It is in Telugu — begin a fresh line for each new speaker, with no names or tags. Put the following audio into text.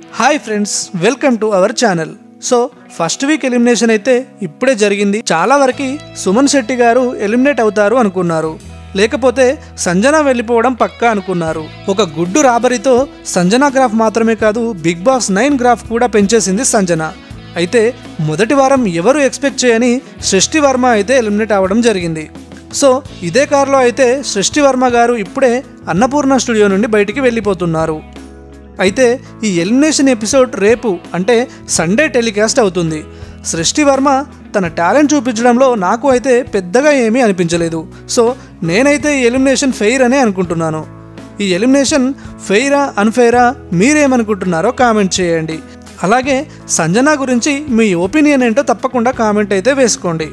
Hi friends, welcome to our channel. So first week elimination అయితే ఇప్పుడే జరిగింది. చాలా వరకు సుమన్ శెట్టి గారు ఎలిమినేట్ అవుతారు అనుకున్నారు, లేకపోతే సంజన వెళ్ళిపోవడం పక్కా అనుకున్నారు. ఒక గుడ్డు రాబరీతో సంజన గ్రాఫ్ మాత్రమే కాదు, బిగ్ బాస్ 9 గ్రాఫ్ కూడా పెంచేసింది సంజన. అయితే మొదటి వారం ఎవరు ఎక్స్పెక్ట్ చేయని సృష్టి వర్మ అయితే ఎలిమినేట్ అవ్వడం జరిగింది. సో ఇదే కారులో అయితే సృష్టి వర్మ గారు ఇప్పుడే అన్నపూర్ణ స్టూడియో నుండి బయటికి వెళ్ళిపోతున్నారు. అయితే ఈ ఎలిమినేషన్ ఎపిసోడ్ రేపు అంటే సండే టెలికాస్ట్ అవుతుంది. సృష్టి వర్మ తన టాలెంట్ చూపించడంలో నాకు అయితే పెద్దగా ఏమీ అనిపించలేదు. సో నేనైతే ఈ ఎలిమినేషన్ ఫెయిర్ అనే అనుకుంటున్నాను. ఈ ఎలిమినేషన్ ఫెయిరా అన్ఫెయిరా మీరేమనుకుంటున్నారో కామెంట్ చేయండి. అలాగే సంజన గురించి మీ ఒపీనియన్ ఏంటో తప్పకుండా కామెంట్ అయితే వేసుకోండి.